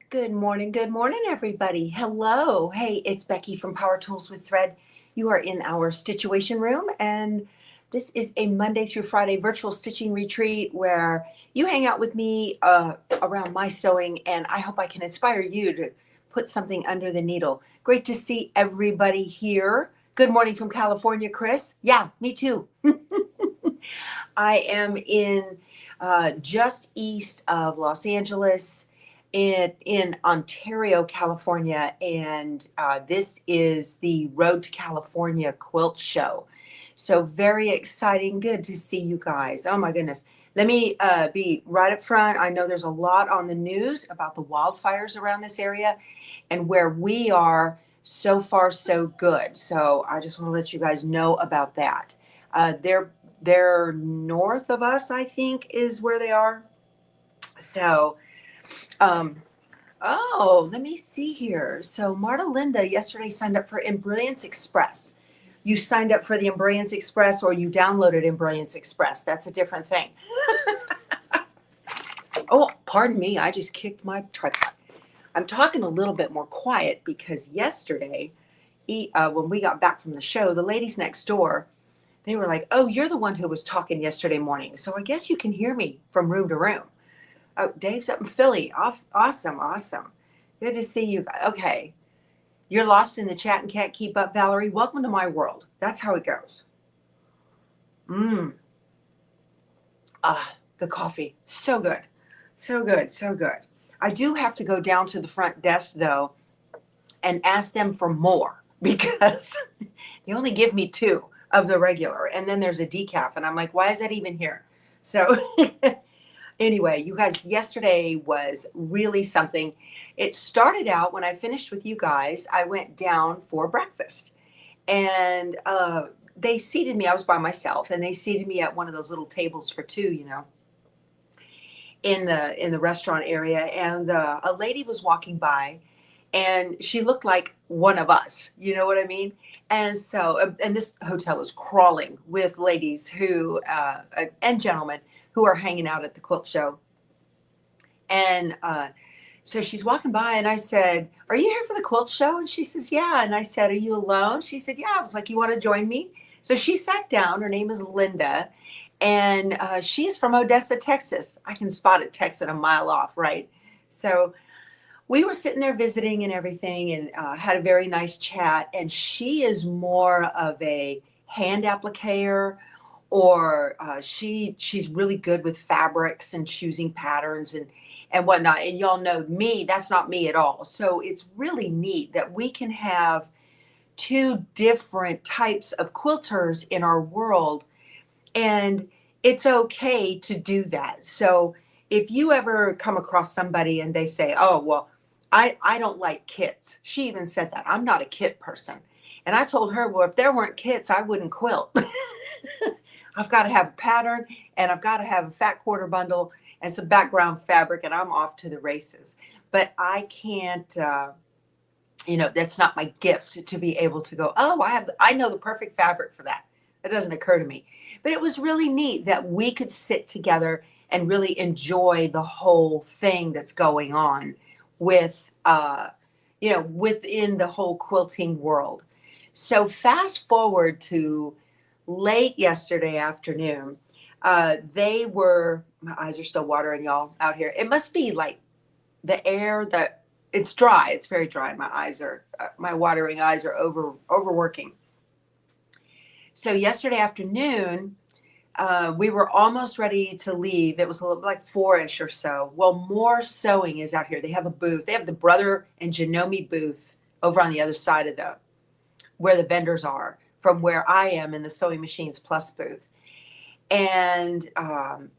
Good morning. Good morning, everybody. Hello. Hey, it's Becky from Power Tools with Thread. You are in our Stitchuation room, and this is a Monday through Friday virtual stitching retreat where you hang out with me around my sewing, and I hope I can inspire you to put something under the needle. Great to see everybody here. Good morning from California, Chris. Yeah, me too. I am in just east of Los Angeles in Ontario, California, and this is the Road to California Quilt Show. So very exciting. Good to see you guys. Oh my goodness. Let me be right up front. I know there's a lot on the news about the wildfires around this area, and where we are, so far so good. So I just want to let you guys know about that. They're north of us, I think, is where they are. So, um, oh, let me see here. So Marta Linda yesterday signed up for Embrilliance Express. You signed up for the Embrilliance Express or you downloaded Embrilliance Express. That's a different thing. Oh, pardon me. I just kicked my tripod. I'm talking a little bit more quiet because yesterday, when we got back from the show, the ladies next door, they were like, "Oh, you're the one who was talking yesterday morning. So I guess you can hear me from room to room." Oh, Dave's up in Philly. Awesome, awesome. Good to see you. Okay. You're lost in the chat and can't keep up, Valerie. Welcome to my world. That's how it goes. Mmm. Ah, the coffee. So good. So good. So good. I do have to go down to the front desk, though, and ask them for more because they only give me two of the regular. And then there's a decaf. And I'm like, why is that even here? So anyway, you guys, yesterday was really something. It started out when I finished with you guys, I went down for breakfast and they seated me. I was by myself and they seated me at one of those little tables for two, in the restaurant area. And a lady was walking by and she looked like one of us, you know what I mean? And so, and this hotel is crawling with ladies who, and gentlemen who are hanging out at the quilt show. And so she's walking by and I said, "Are you here for the quilt show?" And she says, "Yeah." And I said, "Are you alone?" She said, "Yeah." I was like, "You want to join me?" So she sat down. Her name is Linda. And she is from Odessa, Texas. I can spot a Texas a mile off, right? So we were sitting there visiting and everything and had a very nice chat. And she is more of a hand applicator, or she's really good with fabrics and choosing patterns and whatnot. And y'all know me, that's not me at all. So it's really neat that we can have two different types of quilters in our world, and it's okay to do that. So if you ever come across somebody and they say, "Oh, well, I don't like kits." She even said that. "I'm not a kit person." And I told her, "Well, if there weren't kits, I wouldn't quilt." I've got to have a pattern and I've got to have a fat quarter bundle and some background fabric and I'm off to the races. But I can't, that's not my gift to be able to go, "Oh, I know the perfect fabric for that." That doesn't occur to me. But it was really neat that we could sit together and really enjoy the whole thing that's going on with, within the whole quilting world. So fast forward to late yesterday afternoon. My eyes are still watering, y'all, out here. It must be like the air that it's dry. It's very dry. My watering eyes are overworking. So yesterday afternoon, we were almost ready to leave. It was a little like 4-ish or so. Well, More Sewing is out here. They have a booth. They have the Brother and Janome booth over on the other side of where the vendors are from where I am in the Sewing Machines Plus booth. And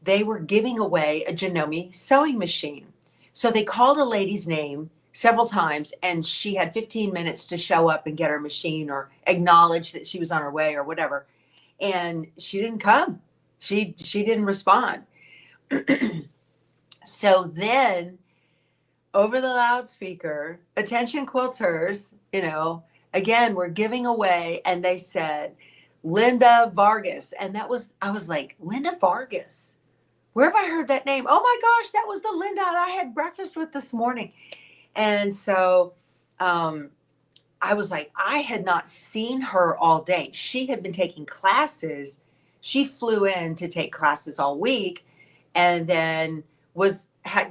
they were giving away a Janome sewing machine. So they called a lady's name several times and she had 15 minutes to show up and get her machine or acknowledge that she was on her way or whatever. And she didn't come. She didn't respond. So then over the loudspeaker, "Attention quilters, again, we're giving away," and they said, "Linda Vargas." And I was like, "Linda Vargas? Where have I heard that name? Oh my gosh, that was the Linda I had breakfast with this morning." And so I was like, I had not seen her all day. She had been taking classes. She flew in to take classes all week, and then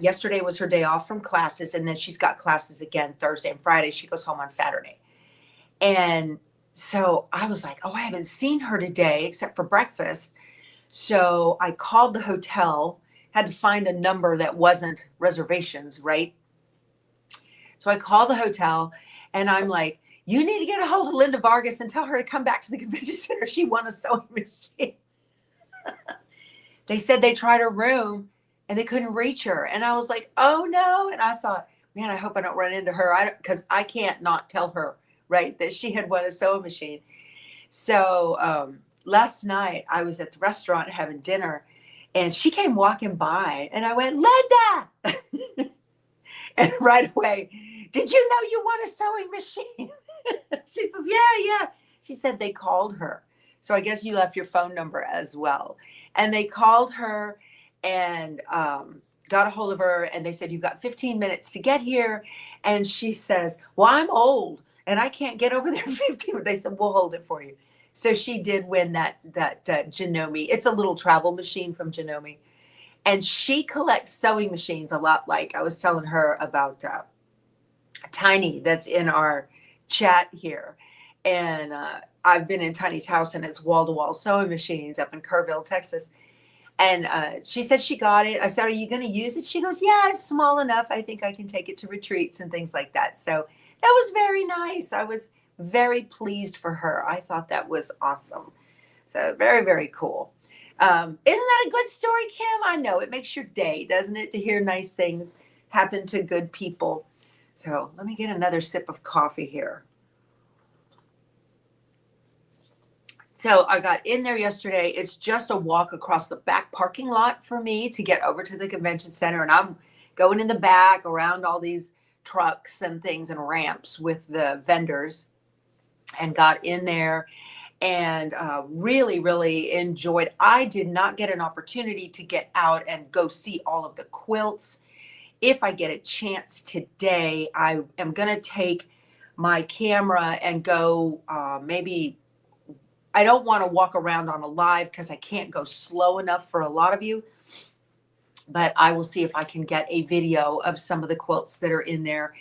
yesterday was her day off from classes, and then she's got classes again Thursday and Friday. She goes home on Saturday. And so I was like, oh, I haven't seen her today except for breakfast. So I called the hotel, had to find a number that wasn't reservations, right? So I called the hotel and I'm like, you need to get a hold of Linda Vargas and tell her to come back to the convention center. She won a sewing machine. They said they tried her room and they couldn't reach her. And I was like, oh no. And I thought, man, I hope I don't run into her, because I can't not tell her, right, that she had won a sewing machine. So last night I was at the restaurant having dinner and she came walking by and I went, Linda. And right away, did you know you won a sewing machine? She says, yeah. She said they called her. So I guess you left your phone number as well. And they called her and got a hold of her. And they said, you've got 15 minutes to get here. And she says, well, I'm old and I can't get over there in 15 minutes. They said, we'll hold it for you. So she did win that Janome. It's a little travel machine from Janome. And she collects sewing machines a lot, like I was telling her about Tiny that's in our chat here. And I've been in Tiny's house and it's wall-to-wall sewing machines up in Kerrville, Texas. And she said she got it. I said, are you going to use it? She goes, yeah, it's small enough. I think I can take it to retreats and things like that. So that was very nice. I was very pleased for her. I thought that was awesome. So very, very cool. Isn't that a good story, Kim? I know it makes your day, doesn't it, to hear nice things happen to good people. So let me get another sip of coffee here. So I got in there yesterday. It's just a walk across the back parking lot for me to get over to the convention center. And I'm going in the back around all these trucks and things and ramps with the vendors, and got in there and really, really enjoyed. I did not get an opportunity to get out and go see all of the quilts. If I get a chance today, I am going to take my camera and go maybe, I don't want to walk around on a live because I can't go slow enough for a lot of you, but I will see if I can get a video of some of the quilts that are in there.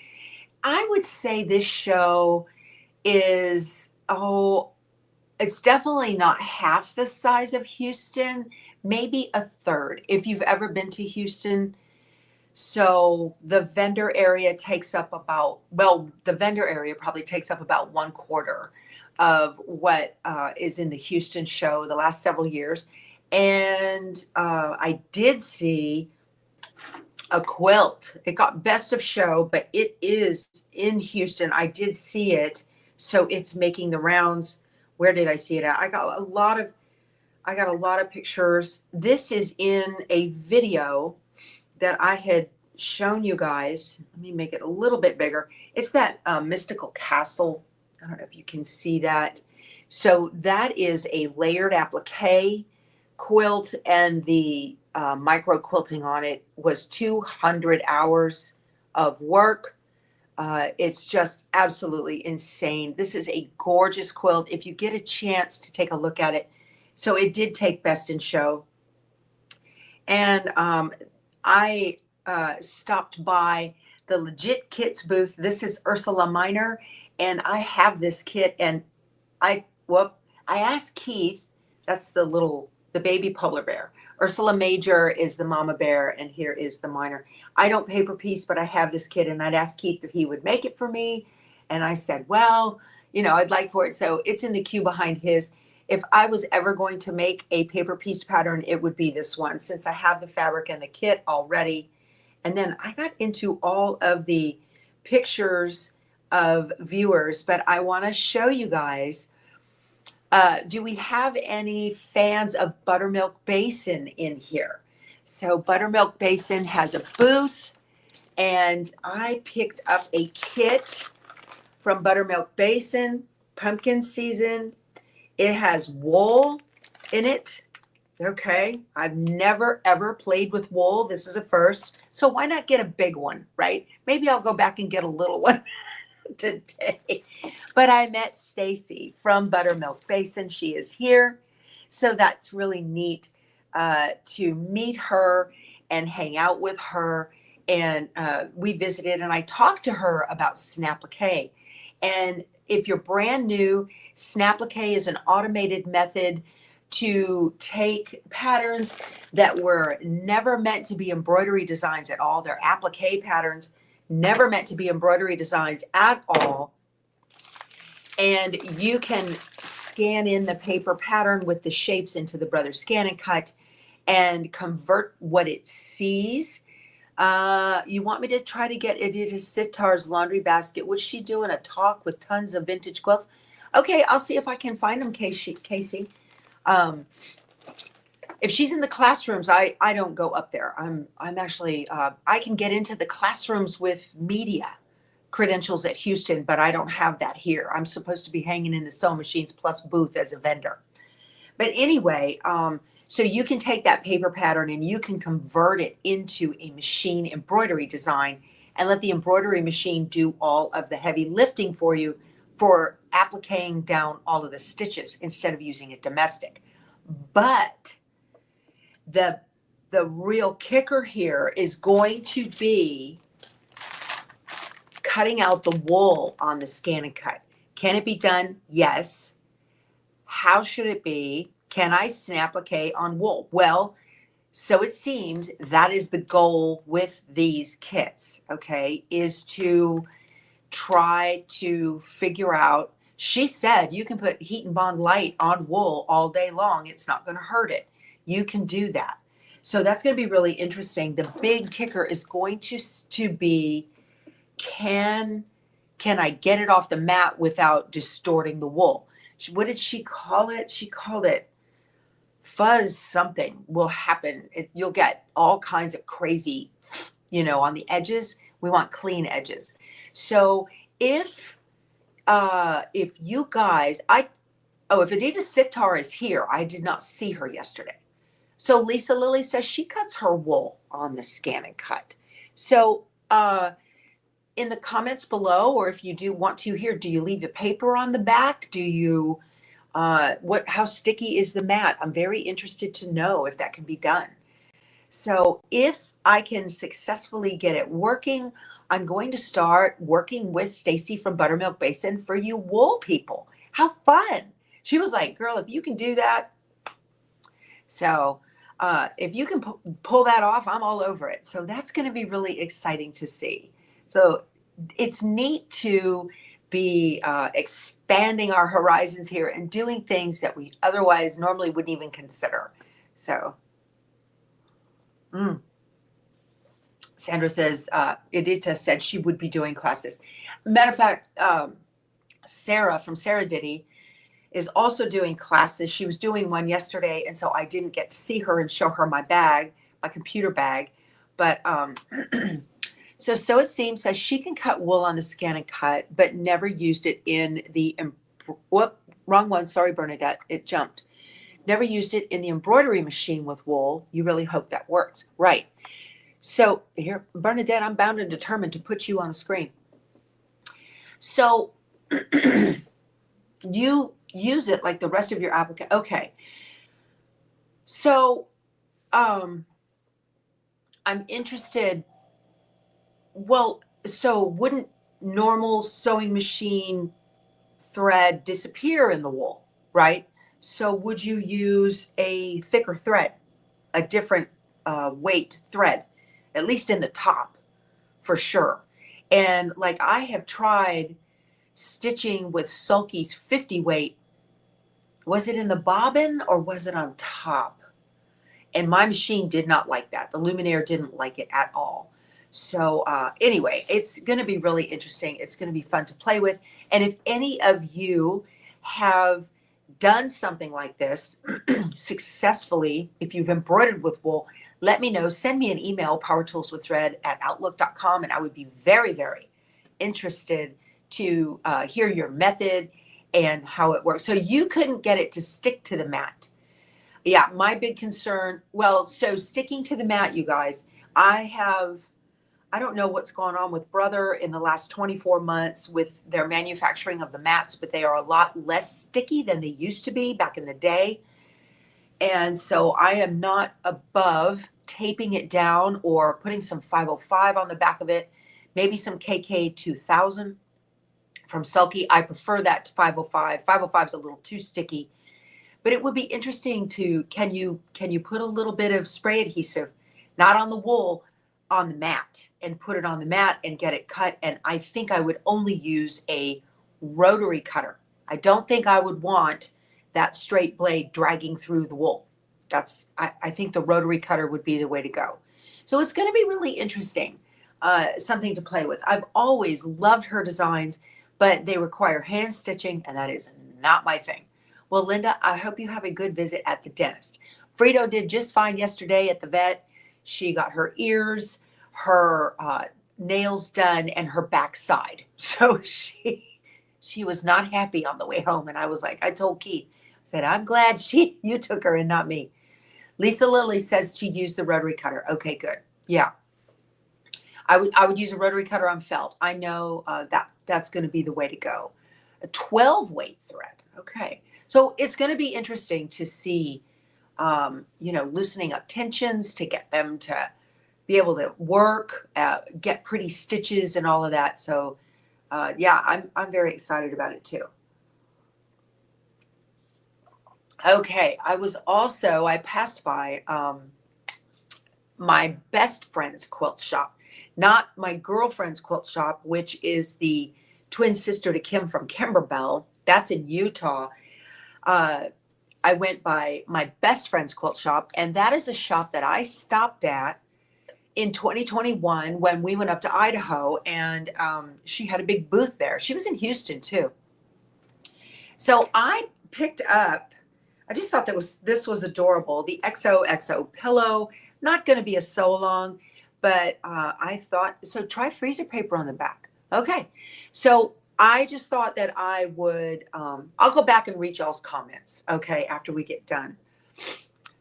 I would say this show is, it's definitely not half the size of Houston, maybe a third, if you've ever been to Houston. So the vendor area takes up about, the vendor area probably takes up about 1/4 of what is in the Houston show the last several years. And I did see a quilt. It got best of show, but it is in Houston. I did see it. So it's making the rounds. Where did I see it at? I got a lot of pictures. This is in a video that I had shown you guys. Let me make it a little bit bigger. It's that mystical castle. I don't know if you can see that. So that is a layered applique quilt, and the micro quilting on it was 200 hours of work. It's just absolutely insane. This is a gorgeous quilt. If you get a chance to take a look at it. So it did take best in show. And I stopped by the Legit Kits booth. This is Ursula Minor, and I have this kit. And I asked Keith, that's the baby polar bear. Ursula Major is the mama bear, and here is the minor. I don't paper piece, but I have this kit, and I'd asked Keith if he would make it for me. And I said, well, I'd like for it. So it's in the queue behind his. If I was ever going to make a paper piece pattern, it would be this one, since I have the fabric and the kit already. And then I got into all of the pictures of viewers, but I want to show you guys. Do we have any fans of Buttermilk Basin in here? So Buttermilk Basin has a booth, and I picked up a kit from Buttermilk Basin, pumpkin season. It has wool in it, Okay. I've never ever played with wool. This is a first. So why not get a big one, right? Maybe I'll go back and get a little one today. But I met Stacy from Buttermilk Basin. She is here. So that's really neat to meet her and hang out with her. And we visited and I talked to her about Snapplique. And if you're brand new, Snapplique is an automated method to take patterns that were never meant to be embroidery designs at all. They're applique patterns, never meant to be embroidery designs at all. And you can scan in the paper pattern with the shapes into the Brother Scan and Cut and convert what it sees. You want me to try to get Idita Sitar's laundry basket? What's she doing? A talk with tons of vintage quilts? Okay, I'll see if I can find them, Casey. If she's in the classrooms, I don't go up there. I'm actually I can get into the classrooms with media credentials at Houston, but I don't have that here. I'm supposed to be hanging in the Sewing Machines Plus booth as a vendor. But anyway, so you can take that paper pattern and you can convert it into a machine embroidery design and let the embroidery machine do all of the heavy lifting for you for appliquing down all of the stitches instead of using a domestic. But the real kicker here is going to be cutting out the wool on the Scan and Cut. Can it be done? Yes. How should it be? Can I Snapplique on wool? Well, so it seems that is the goal with these kits, okay, is to try to figure out. She said you can put Heat and Bond Light on wool all day long. It's not going to hurt it. You can do that. So that's going to be really interesting. The big kicker is going to be, can I get it off the mat without distorting the wool? What did she call it? She called it fuzz something will happen. You'll get all kinds of crazy, on the edges. We want clean edges. So if you guys, if Adita Sitar is here, I did not see her yesterday. So Lisa Lily says she cuts her wool on the Scan and Cut. So in the comments below, or if you do want to here, do you leave the paper on the back? Do you, how sticky is the mat? I'm very interested to know if that can be done. So if I can successfully get it working, I'm going to start working with Stacy from Buttermilk Basin for you wool people. How fun. She was like, girl, if you can do that. So if you can pull that off, I'm all over it. So that's going to be really exciting to see. So it's neat to be expanding our horizons here and doing things that we otherwise normally wouldn't even consider. So Sandra says, Edita said she would be doing classes. Matter of fact, Sarah from Sarah Diddy is also doing classes. She was doing one yesterday, and so I didn't get to see her and show her my bag, my computer bag. But so it seems that she can cut wool on the Scan and Cut, but never used it in the, wrong one. Sorry, Bernadette, it jumped. Never used it in the embroidery machine with wool. You really hope that works. Right. So here, Bernadette, I'm bound and determined to put you on the screen. So you use it like the rest of your application. Okay. So I'm interested. Well, so wouldn't normal sewing machine thread disappear in the wool, right? So would you use a thicker thread, a different weight thread, at least in the top, for sure? And like I have tried stitching with Sulky's 50 weight. Was it in the bobbin or was it on top? And my machine did not like that. The Luminaire didn't like it at all. So anyway, it's going to be really interesting. It's going to be fun to play with. And if any of you have done something like this successfully, if you've embroidered with wool, let me know. Send me an email, powertoolswiththread@outlook.com, and I would be very, very interested to hear your method and how it works. So you couldn't get it to stick to the mat. Yeah, my big concern, well, so sticking to the mat, you guys, I don't know what's gone on with Brother in the last 24 months with their manufacturing of the mats, but they are a lot less sticky than they used to be back in the day. And so I am not above taping it down or putting some 505 on the back of it, maybe some KK 2000 from Selkie. I prefer that to 505. 505 is a little too sticky, but it would be interesting to, can you put a little bit of spray adhesive, not on the wool, on the mat, and put it on the mat and get it cut. And I think I would only use a rotary cutter. I don't think I would want that straight blade dragging through the wool. I think the rotary cutter would be the way to go. So it's going to be really interesting, something to play with. I've always loved her designs, but they require hand stitching, and that is not my thing. Well, Linda, I hope you have a good visit at the dentist. Frito did just fine yesterday at the vet. She got her ears, her nails done, and her backside. So she was not happy on the way home. And I was like, I told Keith, I said, I'm glad you took her and not me. Lisa Lilly says she used the rotary cutter. Okay, good. Yeah. I would use a rotary cutter on felt. I know that's going to be the way to go. A 12 weight thread. Okay. So it's going to be interesting to see, loosening up tensions to get them to be able to work, get pretty stitches and all of that. So, yeah, I'm very excited about it too. Okay, I passed by my best friend's quilt shop, not my girlfriend's quilt shop, which is the twin sister to Kim from Kimberbell. That's in Utah. I went by my best friend's quilt shop, and that is a shop that I stopped at in 2021 when we went up to Idaho, and she had a big booth there. She was in Houston too. So I picked up, I just thought this was adorable, the XOXO pillow. Not going to be a sew along, but I thought, so try freezer paper on the back. Okay, so I just thought that I would, I'll go back and read y'all's comments, okay, after we get done.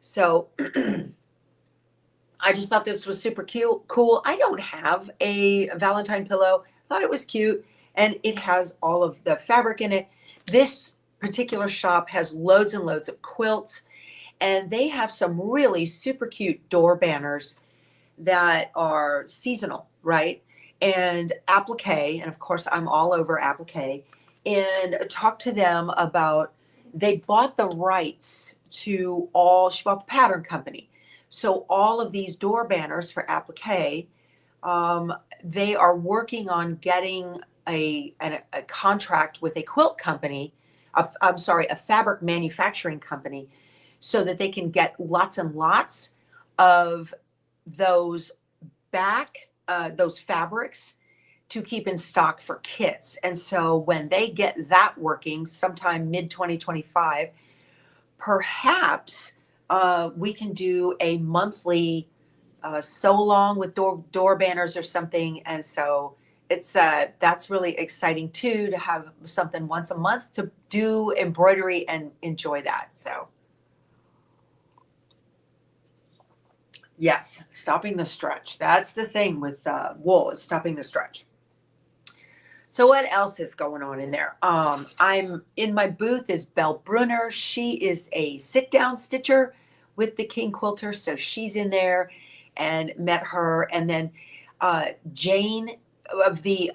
So I just thought this was super cute, cool. I don't have a Valentine pillow. Thought it was cute, and it has all of the fabric in it. This particular shop has loads and loads of quilts, and they have some really super cute door banners that are seasonal, right? And applique, and of course I'm all over applique, and talk to them about, they bought the rights to she bought the pattern company. So all of these door banners for applique, they are working on getting a contract with a quilt company, a fabric manufacturing company, so that they can get lots and lots of those those fabrics to keep in stock for kits. And so when they get that working sometime mid 2025, perhaps we can do a monthly sew along with door banners or something. And so it's that's really exciting too, to have something once a month to do embroidery and enjoy that. So yes, stopping the stretch. That's the thing with wool, is stopping the stretch. So what else is going on in there? I'm in my booth is Belle Brunner. She is a sit-down stitcher with the King Quilter, so she's in there, and met her. And then Jane of the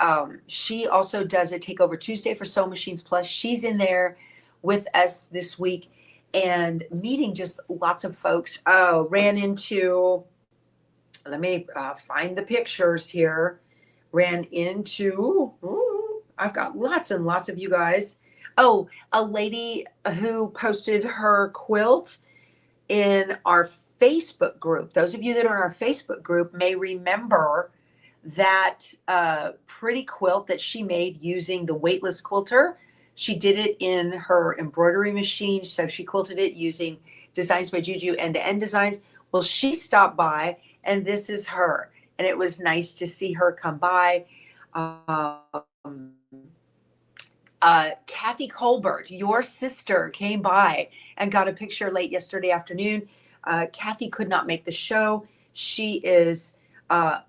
she also does a Takeover Tuesday for Sew Machines Plus. She's in there with us this week, and meeting just lots of folks. Ran into, let me find the pictures here. Ran into, I've got lots and lots of you guys. Oh, a lady who posted her quilt in our Facebook group. Those of you that are in our Facebook group may remember that pretty quilt that she made using the weightless quilter. She did it in her embroidery machine, so she quilted it using Designs by Juju end-to-end designs. Well, she stopped by, and this is her. And it was nice to see her come by. Kathy Colbert, your sister, came by and got a picture late yesterday afternoon. Kathy could not make the show. Uh,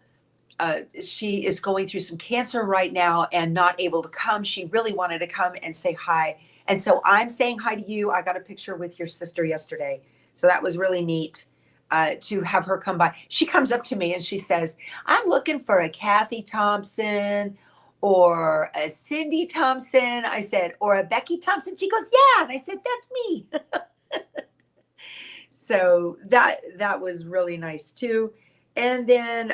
she is going through some cancer right now and not able to come. She really wanted to come and say hi. And so I'm saying hi to you. I got a picture with your sister yesterday. So that was really neat to have her come by. She comes up to me and she says, I'm looking for a Kathy Thompson or a Cindy Thompson. I said, or a Becky Thompson. She goes, yeah. And I said, that's me. So that was really nice too. And then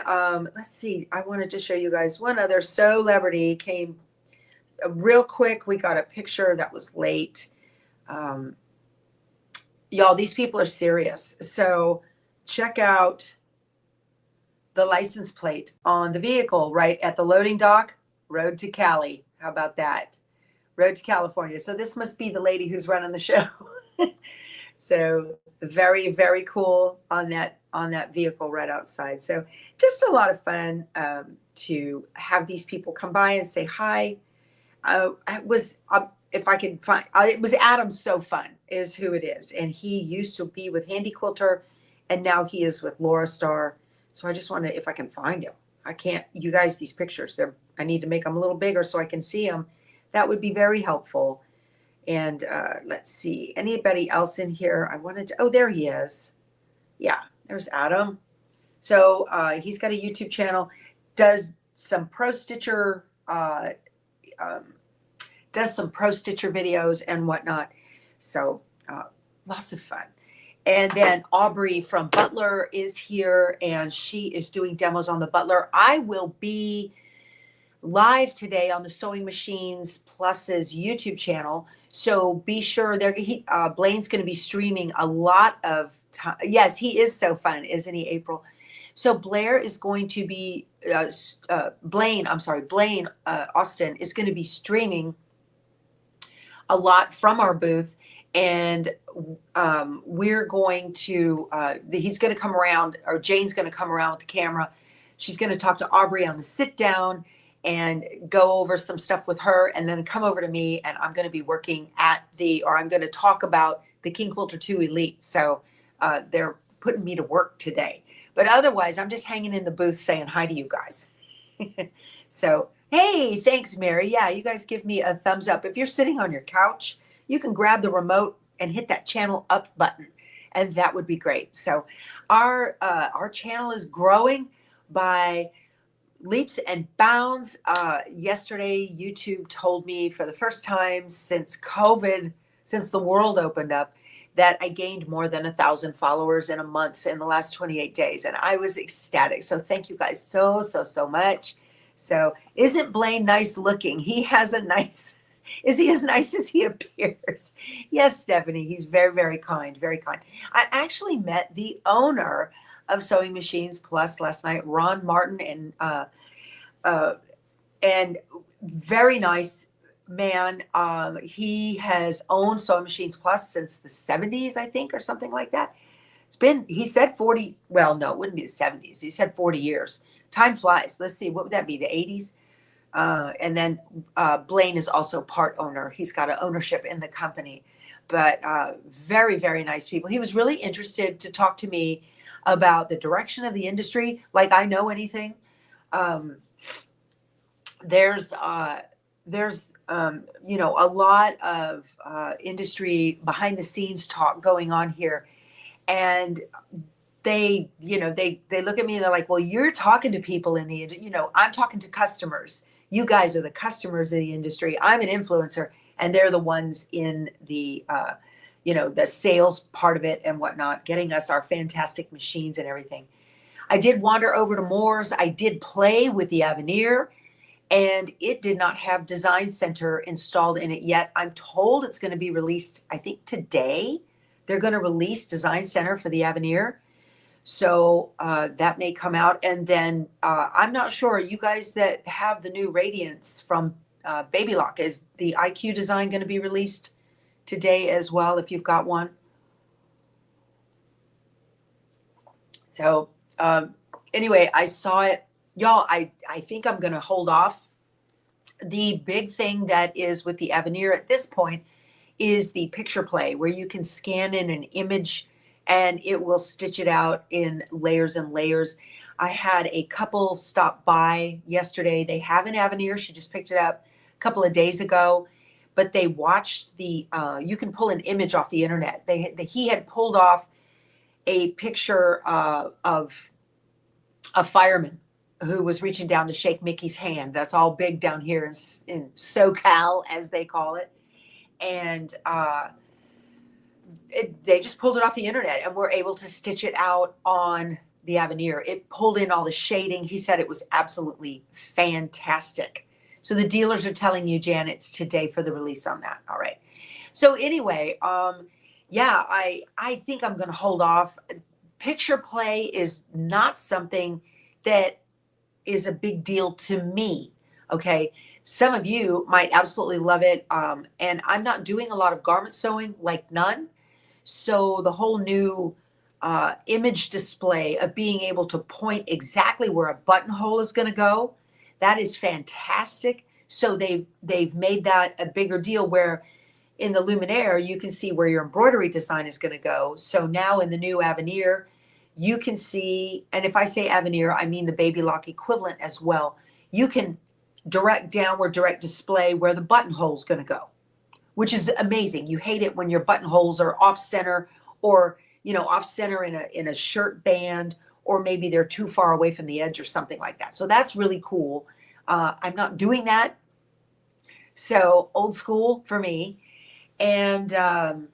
let's see, I wanted to show you guys one other celebrity came real quick. We got a picture that was late. Y'all, these people are serious. So check out the license plate on the vehicle right at the loading dock. Road to Cali. How about that? Road to California. So this must be the lady who's running the show. So very, very cool on that vehicle right outside. So just a lot of fun to have these people come by and say hi. It was, if I can find, it was Adam So Fun is who it is. And he used to be with Handy Quilter and now he is with Laura Star. So I just want to, if I can find him. I can't, you guys, these pictures, I need to make them a little bigger so I can see them. That would be very helpful. And let's see, anybody else in here? I wanted to, oh, there he is. Yeah, there's Adam. So he's got a YouTube channel, does some Pro Stitcher, videos and whatnot. So lots of fun. And then Aubrey from Butler is here and she is doing demos on the Butler. I will be live today on the Sewing Machines Plus's YouTube channel. So be sure Blaine's going to be streaming a lot of time. Yes, he is so fun, isn't he, April? So Blair is going to be, Blaine Austin is going to be streaming a lot from our booth. And we're going to, he's going to come around, or Jane's going to come around with the camera. She's going to talk to Aubrey on the sit down and go over some stuff with her and then come over to me and I'm going to be working I'm going to talk about the King Quilter 2 Elite. So they're putting me to work today. But otherwise, I'm just hanging in the booth saying hi to you guys. So, hey, thanks, Mary. Yeah, you guys give me a thumbs up. If you're sitting on your couch, you can grab the remote and hit that channel up button. And that would be great. So our channel is growing by leaps and bounds. Yesterday, YouTube told me for the first time since COVID, since the world opened up, that I gained more than 1,000 followers in a month in the last 28 days. And I was ecstatic. So thank you guys so much. So isn't Blaine nice looking? He has a nice, is he as nice as he appears? Yes, Stephanie, he's very, very kind, very kind. I actually met the owner of Sewing Machines Plus last night, Ron Martin, and very nice man. He has owned Sewing Machines Plus since the 70s, I think, or something like that. It's been, he said 40, well, no, it wouldn't be the 70s. He said 40 years. Time flies. Let's see, what would that be, the 80s? And then Blaine is also part owner. He's got an ownership in the company, but very, very nice people. He was really interested to talk to me about the direction of the industry, like I know anything. There's you know, a lot of industry behind the scenes talk going on here, and they, you know, they look at me and they're like, well, you're talking to people in the, you know, I'm talking to customers. You guys are the customers of the industry. I'm an influencer, and they're the ones in the, you know, the sales part of it and whatnot, getting us our fantastic machines and everything. I did wander over to Moore's. I did play with the Avenir, and it did not have Design Center installed in it yet. I'm told it's going to be released, I think today. They're going to release Design Center for the Avenir. So that may come out. And then I'm not sure, you guys that have the new Radiance from Baby Lock, is the IQ design going to be released today as well, if you've got one? So anyway, I saw it. Y'all, I think I'm going to hold off. The big thing that is with the Avenir at this point is the picture play, where you can scan in an image and it will stitch it out in layers and layers. I had a couple stop by yesterday. They have an Avenir. She just picked it up a couple of days ago, but they watched the, you can pull an image off the internet. He had pulled off a picture of a fireman who was reaching down to shake Mickey's hand. That's all big down here in SoCal, as they call it. And they just pulled it off the internet and were able to stitch it out on the Avenir. It pulled in all the shading. He said it was absolutely fantastic. So the dealers are telling you, Jan, it's today for the release on that. All right. So anyway, yeah, I think I'm going to hold off. Picture play is not something that is a big deal to me. Okay. Some of you might absolutely love it. And I'm not doing a lot of garment sewing, like none. So the whole new image display of being able to point exactly where a buttonhole is going to go, that is fantastic. So they've made that a bigger deal, where in the Luminaire, you can see where your embroidery design is going to go. So now in the new Avenir, you can see, and if I say Avenir, I mean the Baby Lock equivalent as well. You can direct downward, direct display where the buttonhole is going to go, which is amazing. You hate it when your buttonholes are off center, or, you know, off center in a shirt band, or maybe they're too far away from the edge or something like that. So that's really cool. I'm not doing that. So old school for me. And then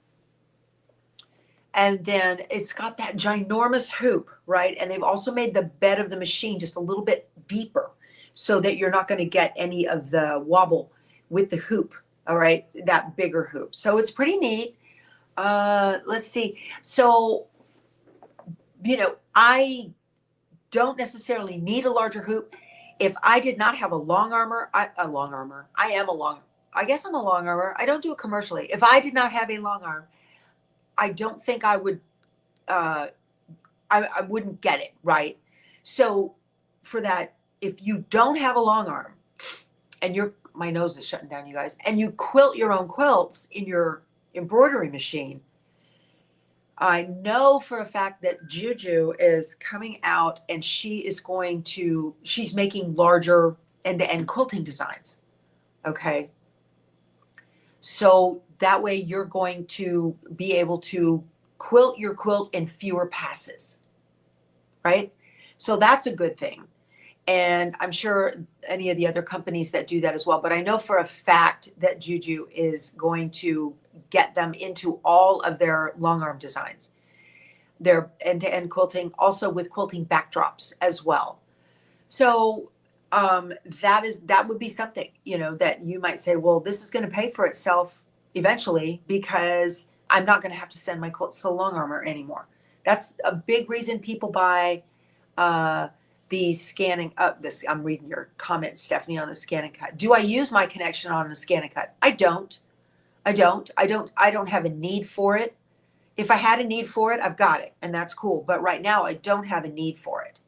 it's got that ginormous hoop, right? And they've also made the bed of the machine just a little bit deeper, so that you're not going to get any of the wobble with the hoop. All right, that bigger hoop. So it's pretty neat. Let's see. So, you know, I don't necessarily need a larger hoop. If I did not have a long armor, I am a long, I guess I'm a long armor. I don't do it commercially. If I did not have a long arm, I don't think I would, I wouldn't get it, right? So for that, if you don't have a long arm and my nose is shutting down, you guys, and you quilt your own quilts in your embroidery machine, I know for a fact that Juju is coming out and she's making larger end-to-end quilting designs. Okay. So that way you're going to be able to quilt your quilt in fewer passes, right? So that's a good thing. And I'm sure any of the other companies that do that as well. But I know for a fact that Juju is going to get them into all of their long arm designs, their end-to-end quilting, also with quilting backdrops as well. So that would be something, you know, that you might say, well, this is going to pay for itself eventually, because I'm not going to have to send my quilts to long armor anymore. That's a big reason people buy the scanning up this. I'm reading your comment, Stephanie, on the scan and cut. Do I use my connection on the scan and cut? I don't have a need for it. If I had a need for it, I've got it, and that's cool. But right now I don't have a need for it.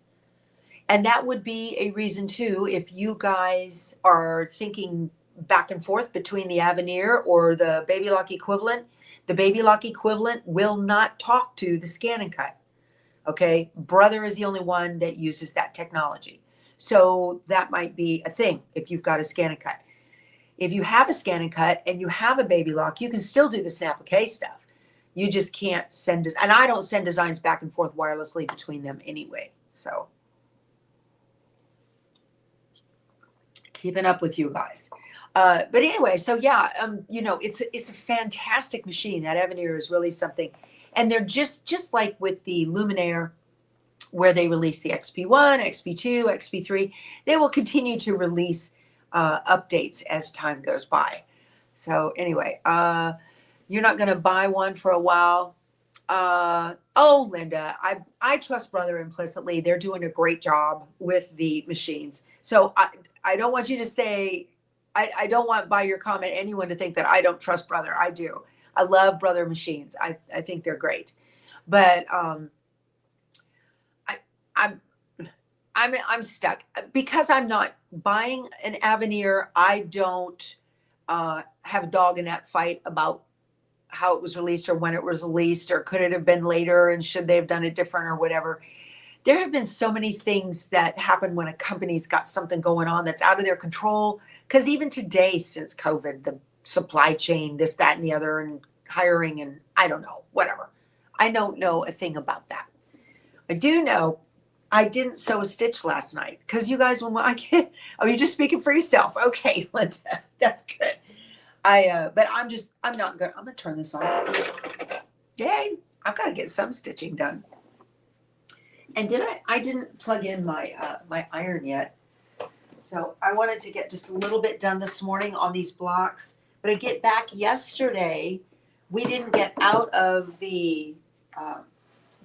And that would be a reason too, if you guys are thinking back and forth between the Avenir or the Baby Lock equivalent. The Baby Lock equivalent will not talk to the scan and cut. Okay, Brother is the only one that uses that technology. So that might be a thing if you've got a scan and cut. If you have a scan and cut and you have a Baby Lock, you can still do the snap-a-K stuff. You just can't send, and I don't send designs back and forth wirelessly between them anyway. So keeping up with you guys. But anyway, so yeah, you know, it's a fantastic machine. That Avenir is really something. And they're just like with the Luminaire, where they release the XP1, XP2, XP3, they will continue to release updates as time goes by. So anyway, you're not going to buy one for a while. Oh, Linda, I trust Brother implicitly. They're doing a great job with the machines. So I don't want you to say, I don't want by your comment anyone to think that I don't trust Brother. I do. I love Brother machines. I think they're great. But I'm stuck because I'm not buying an Avenir. I don't have a dog in that fight about how it was released or when it was released, or could it have been later and should they have done it different or whatever. There have been so many things that happen when a company's got something going on that's out of their control. Because even today, since COVID, the supply chain, this, that, and the other, and hiring, and I don't know, whatever. I don't know a thing about that. I do know I didn't sew a stitch last night because you guys, when I can't, oh, you're just speaking for yourself. Okay, Linda, that's good. But I'm not good. I'm gonna turn this on. Yay! I've got to get some stitching done. And I didn't plug in my my iron yet, so I wanted to get just a little bit done this morning on these blocks. But I get back yesterday. We didn't get out of the.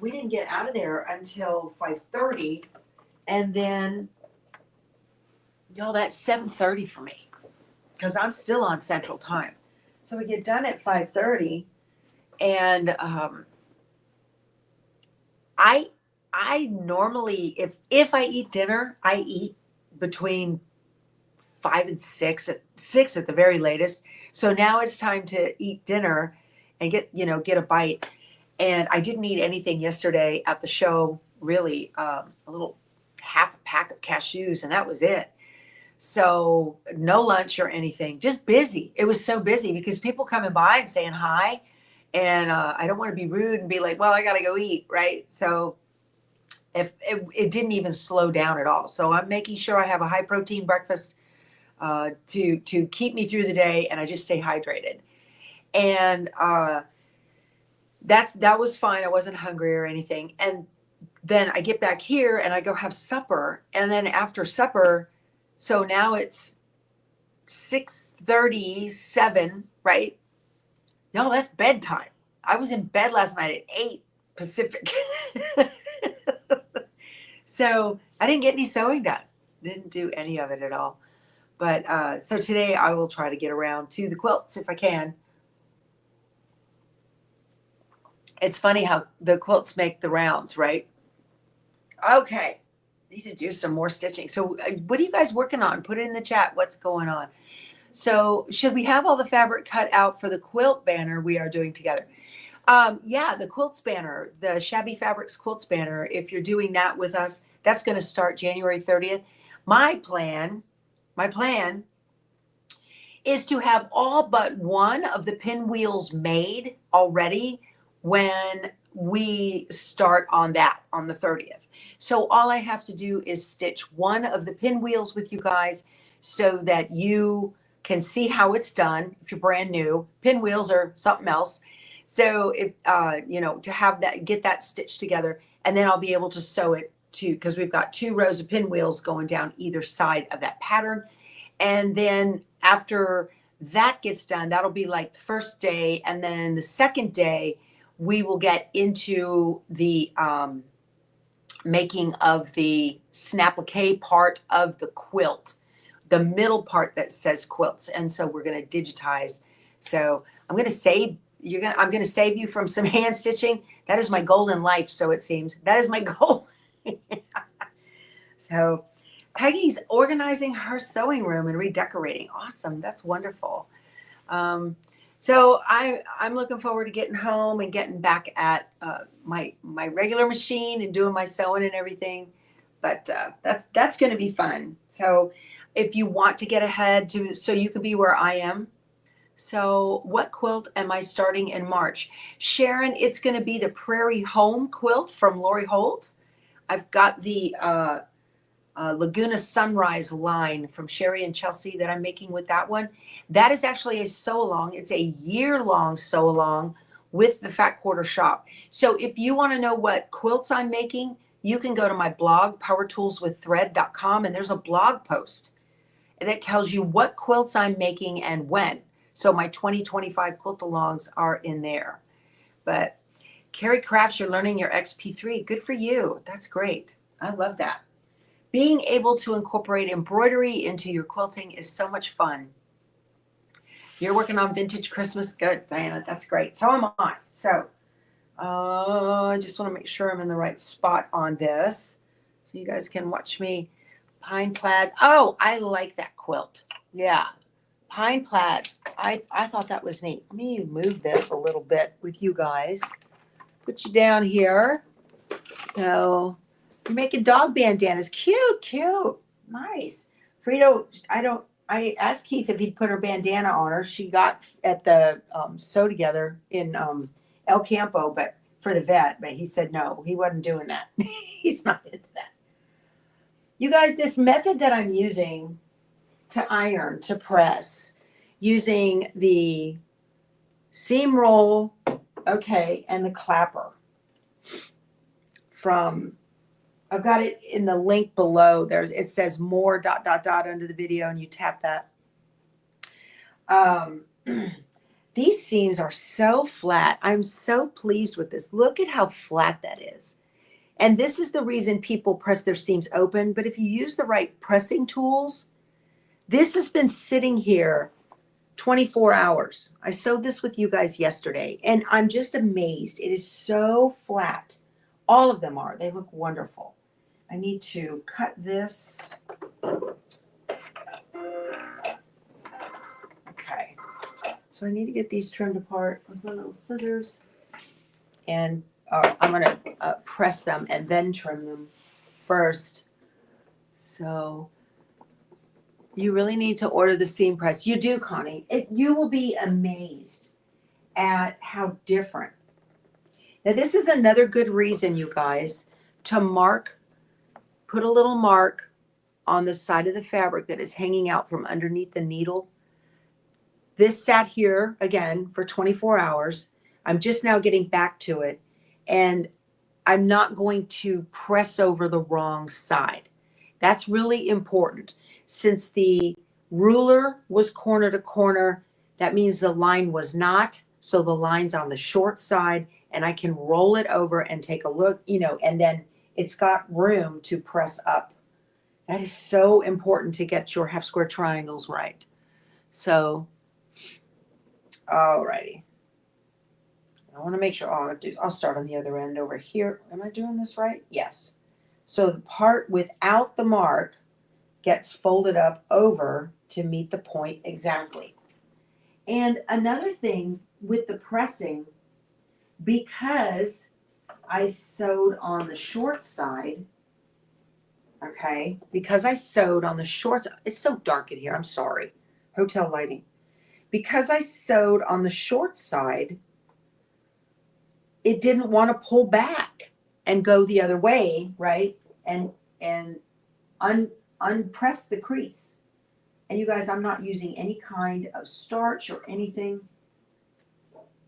We didn't get out of there until 5:30, and then, y'all, that's 7:30 for me because I'm still on Central Time. So we get done at 5:30, and I normally, if I eat dinner, I eat between 5 and 6 at the very latest. So now it's time to eat dinner and get a bite. And I didn't eat anything yesterday at the show, really, a little half a pack of cashews, and that was it. So no lunch or anything, just busy. It was so busy because people coming by and saying hi. And I don't want to be rude and be like, well, I got to go eat, right? So if it didn't even slow down at all. So I'm making sure I have a high protein breakfast to keep me through the day, and I just stay hydrated. And that was fine. I wasn't hungry or anything. And then I get back here and I go have supper. And then after supper, so now it's 6:37, right? No, that's bedtime. I was in bed last night at 8 Pacific. So I didn't get any sewing done. Didn't do any of it at all. But so today I will try to get around to the quilts if I can. It's funny how the quilts make the rounds, right? Okay. Need to do some more stitching. So what are you guys working on? Put it in the chat. What's going on? So should we have all the fabric cut out for the quilt banner we are doing together? Yeah, the quilt spanner, the Shabby Fabrics quilt spanner, if you're doing that with us, that's going to start January 30th. My plan is to have all but one of the pinwheels made already when we start on that on the 30th. So all I have to do is stitch one of the pinwheels with you guys so that you can see how it's done. If you're brand new, pinwheels are something else. So if to have that, get that stitched together, and then I'll be able to sew it too, because we've got 2 rows of pinwheels going down either side of that pattern. And then after that gets done, that'll be like the first day, and then the second day we will get into the making of the snapplique part of the quilt, the middle part that says quilts. And so we're going to digitize. So I'm going to save you from some hand stitching. That is my goal in life, so it seems. That is my goal. So Peggy's organizing her sewing room and redecorating. Awesome. That's wonderful. So I'm looking forward to getting home and getting back at my regular machine and doing my sewing and everything. But that's going to be fun. So if you want to get ahead so you can be where I am. So what quilt am I starting in March? Sharon, it's going to be the Prairie Home quilt from Lori Holt. I've got the Laguna Sunrise line from Sherry and Chelsea that I'm making with that one. That is actually a sew-along. It's a year-long sew-along with the Fat Quarter Shop. So if you want to know what quilts I'm making, you can go to my blog, powertoolswiththread.com, and there's a blog post that tells you what quilts I'm making and when. So my 2025 quilt-alongs are in there. But Carrie Crafts, you're learning your XP3. Good for you. That's great. I love that. Being able to incorporate embroidery into your quilting is so much fun. You're working on vintage Christmas. Good, Diana. That's great. So am I. So I just want to make sure I'm in the right spot on this so you guguys can watch me. Pine plaid. Oh, I like that quilt. Yeah. Pine plats. I thought that was neat. Let me move this a little bit with you guys. Put you down here. So you're making dog bandanas. Cute, cute. Nice. Frito, I asked Keith if he'd put her bandana on her. She got at the sew together in El Campo, but for the vet, but he said no, he wasn't doing that. He's not into that. You guys, this method that I'm using to iron, to press, using the seam roll, okay, and the clapper from, I've got it in the link below. It says more ... under the video, and you tap that. These seams are so flat. I'm so pleased with this. Look at how flat that is. And this is the reason people press their seams open. But if you use the right pressing tools, this has been sitting here 24 hours. I sewed this with you guys yesterday, and I'm just amazed. It is so flat. All of them are. They look wonderful. I need to cut this. Okay. So I need to get these trimmed apart with my little scissors. And I'm going to press them and then trim them first. So you really need to order the seam press. You do, Connie. You will be amazed at how different. Now, this is another good reason, you guys, to mark, put a little mark on the side of the fabric that is hanging out from underneath the needle. This sat here, again, for 24 hours. I'm just now getting back to it, and I'm not going to press over the wrong side. That's really important. Since the ruler was corner to corner, that means the line was not. So the line's on the short side, and I can roll it over and take a look, and then it's got room to press up. That is so important to get your half square triangles right. So, alrighty. I want to make sure, I'll start on the other end over here. Am I doing this right? Yes. So the part without the mark gets folded up over to meet the point exactly. And another thing with the pressing, because I sewed on the short side, okay, because I sewed on the short side, it's so dark in here, I'm sorry, hotel lighting. Because I sewed on the short side, it didn't want to pull back and go the other way, right? And unpress the crease. And you guys, I'm not using any kind of starch or anything.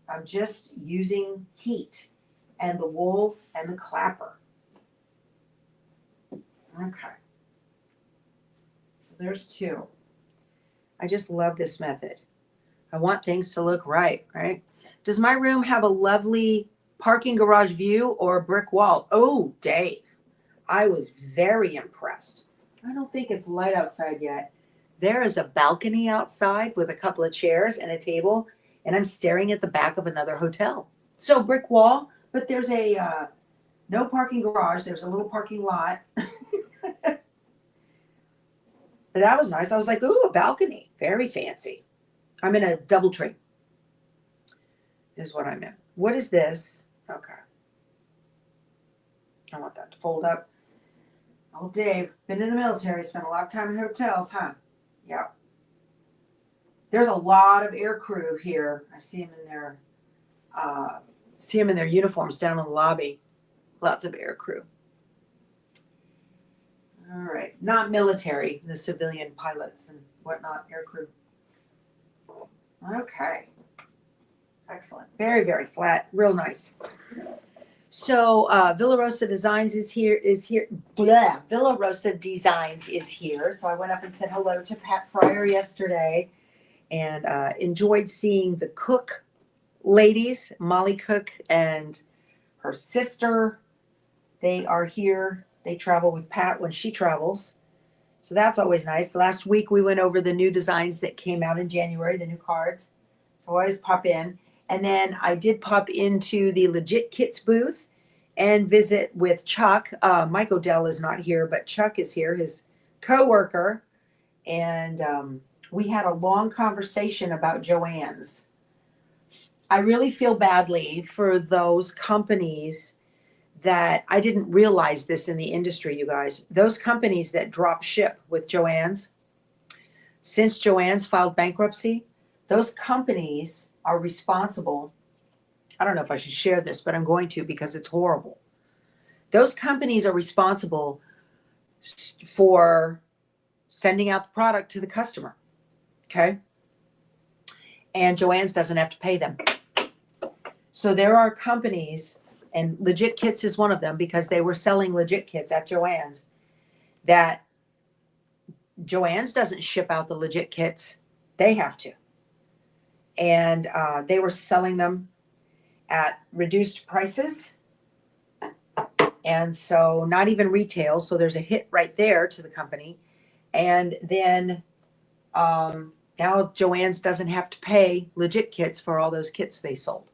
I'm just using heat and the wool and the clapper. Okay. So there's two. I just love this method. I want things to look right? Does my room have a lovely parking garage view or a brick wall? Oh, Dave, I was very impressed. I don't think it's light outside yet. There is a balcony outside with a couple of chairs and a table, and I'm staring at the back of another hotel. So brick wall, but there's a no parking garage. There's a little parking lot. But that was nice. I was like, ooh, a balcony. Very fancy. I'm in a DoubleTree is what I'm in. What is this? Okay. I want that to fold up. Oh, Dave, been in the military, spent a lot of time in hotels, huh? Yep. There's a lot of air crew here. I see them in their uniforms down in the lobby. Lots of air crew. All right, not military, the civilian pilots and whatnot, air crew. Okay. Excellent. Very, very flat. Real nice. So Villa Rosa Designs is here. Blah. Villa Rosa Designs is here. So I went up and said hello to Pat Fryer yesterday and enjoyed seeing the Cook ladies, Molly Cook and her sister. They are here. They travel with Pat when she travels. So that's always nice. Last week we went over the new designs that came out in January, the new cards. So I always pop in. And then I did pop into the Legit Kits booth and visit with Chuck. Mike Odell is not here, but Chuck is here, his co-worker. And we had a long conversation about Joann's. I really feel badly for those companies that I didn't realize this in the industry, you guys. Those companies that drop ship with Joann's, since Joann's filed bankruptcy, those companies are responsible. I don't know if I should share this, but I'm going to because it's horrible. Those companies are responsible for sending out the product to the customer. Okay. And Joann's doesn't have to pay them. So there are companies, and Legit Kits is one of them because they were selling legit kits at Joann's, that Joann's doesn't ship out the legit kits. They have to. And they were selling them at reduced prices. And so not even retail. So there's a hit right there to the company. And then now Joann's doesn't have to pay Legit Kits for all those kits they sold.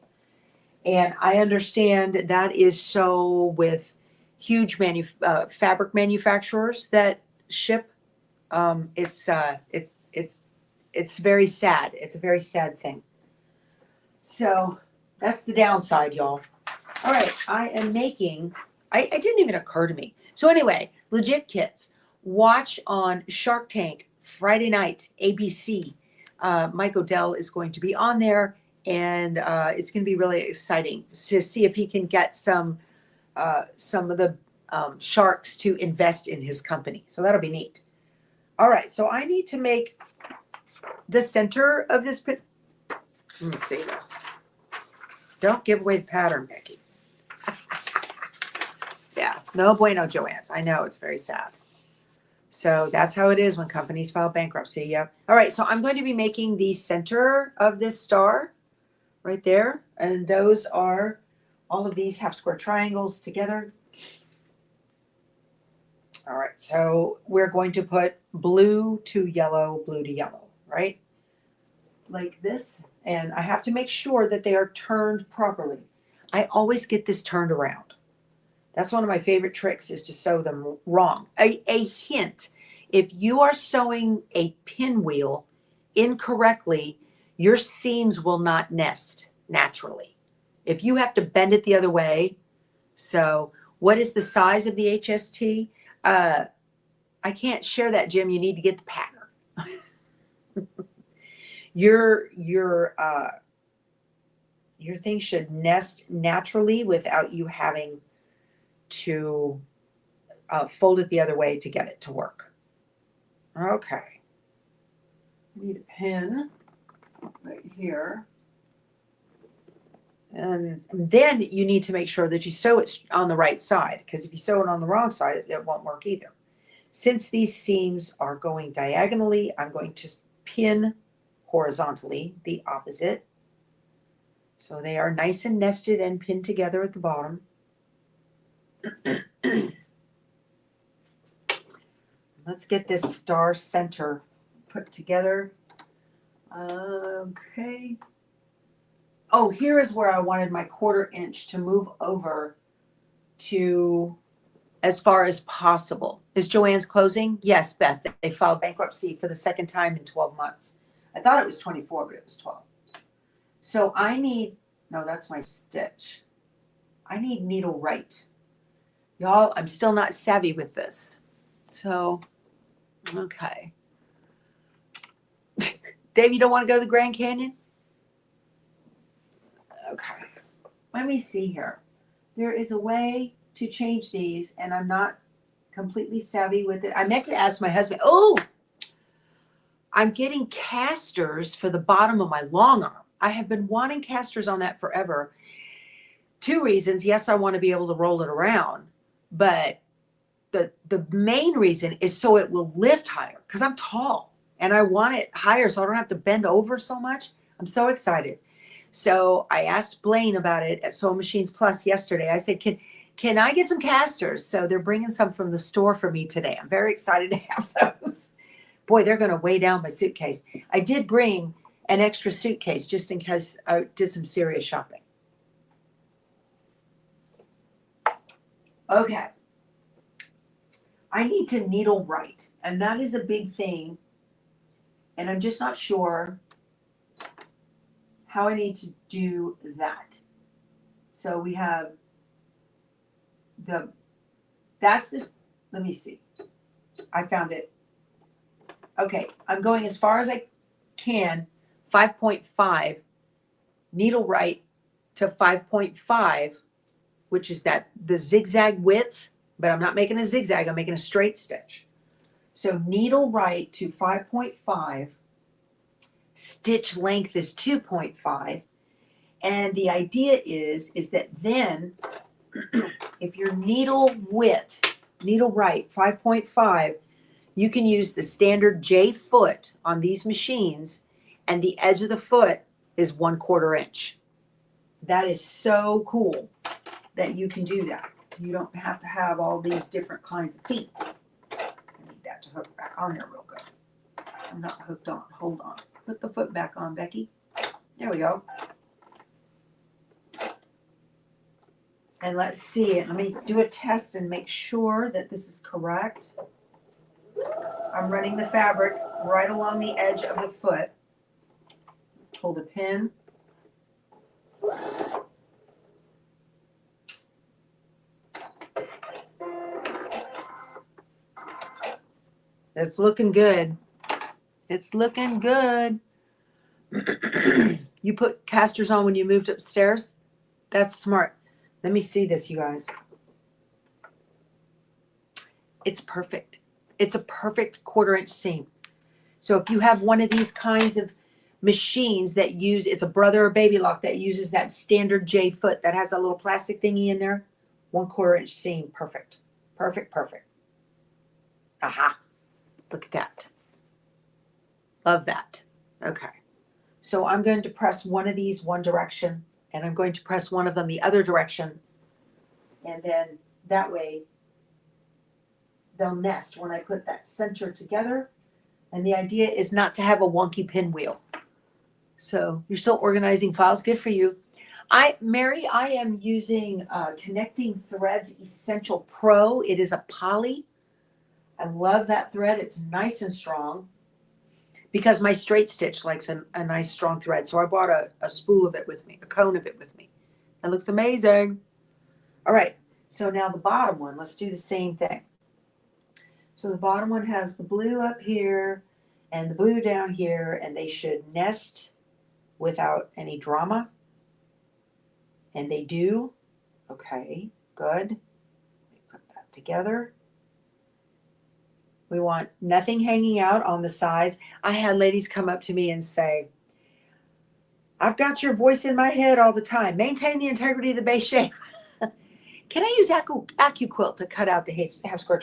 And I understand that is so with huge fabric manufacturers that ship. It's very sad. It's a very sad thing. So that's the downside, y'all. All right, I am making. It didn't even occur to me. So anyway, Legit Kits. Watch on Shark Tank Friday night, ABC. Mike Odell is going to be on there, and it's going to be really exciting to see if he can get some of the sharks to invest in his company. So that'll be neat. All right, so I need to make the center of this. Let me see this. Don't give away the pattern, Becky. Yeah, no bueno, Joann's. I know, it's very sad. So that's how it is when companies file bankruptcy. Yep. All right, so I'm going to be making the center of this star right there. And those are, all of these half square triangles together. All right, so we're going to put blue to yellow, right? Like this. And I have to make sure that they are turned properly. I always get this turned around. That's one of my favorite tricks, is to sew them wrong. A hint, if you are sewing a pinwheel incorrectly, your seams will not nest naturally. If you have to bend it the other way. So what is the size of the HST? I can't share that, Jim. You need to get the pattern. Your thing should nest naturally without you having to fold it the other way to get it to work. Okay. Need a pin right here. And then you need to make sure that you sew it on the right side, because if you sew it on the wrong side, it won't work either. Since these seams are going diagonally, I'm going to pin horizontally the opposite. So they are nice and nested and pinned together at the bottom. Let's get this star center put together. Okay. Oh, here is where I wanted my 1/4 inch to move over to as far as possible. Is Joann's closing? Yes, Beth. They filed bankruptcy for the second time in 12 months. I thought it was 24, but it was 12. So I need, no, that's my stitch. I need needle right. Y'all, I'm still not savvy with this. So, okay. Dave, you don't want to go to the Grand Canyon? Okay. Let me see here. There is a way to change these, and I'm not completely savvy with it. I meant to ask my husband. Oh, I'm getting casters for the bottom of my long arm. I have been wanting casters on that forever. 2 reasons. Yes, I want to be able to roll it around, but the main reason is so it will lift higher, because I'm tall and I want it higher so I don't have to bend over so much. I'm so excited. So I asked Blaine about it at Sewing Machines Plus yesterday. I said, can I get some casters? So they're bringing some from the store for me today. I'm very excited to have those. Boy, they're going to weigh down my suitcase. I did bring an extra suitcase just in case I did some serious shopping. Okay. I need to needle right, and that is a big thing And I'm just not sure how I need to do that. So we have that's this, let me see. I found it. Okay, I'm going as far as I can, 5.5, needle right to 5.5, which is the zigzag width, but I'm not making a zigzag, I'm making a straight stitch. So needle right to 5.5, stitch length is 2.5, and the idea is that then if your needle width, needle right 5.5, you can use the standard J foot on these machines, and the edge of the foot is 1/4 inch. That is so cool that you can do that. You don't have to have all these different kinds of feet. I need that to hook back on there real good. I'm not hooked on. Hold on. Put the foot back on, Becky. There we go. And let's see it. Let me do a test and make sure that this is correct. I'm running the fabric right along the edge of the foot. Pull the pin. It's looking good. It's looking good. You put casters on when you moved upstairs? That's smart. Let me see this, you guys. It's perfect. It's a perfect 1/4 inch seam. So if you have one of these kinds of machines that use, it's a brother or baby lock that uses that standard J foot that has a little plastic thingy in there, 1/4 inch seam, perfect. Perfect, perfect. Aha. Look at that. Love that. Okay. So I'm going to press one of these one direction, and I'm going to press one of them the other direction. And then that way they'll nest when I put that center together. And the idea is not to have a wonky pinwheel. So you're still organizing files. Good for you. Mary, I am using Connecting Threads Essential Pro. It is a poly. I love that thread. It's nice and strong because my straight stitch likes a nice strong thread. So I bought a spool of it with me, a cone of it with me. That looks amazing. All right. So now the bottom one, let's do the same thing. So the bottom one has the blue up here and the blue down here, and they should nest without any drama. And they do. Okay, good. Let me put that together. We want nothing hanging out on the sides. I had ladies come up to me and say, I've got your voice in my head all the time. Maintain the integrity of the base shape. Can I use AccuQuilt to cut out the half square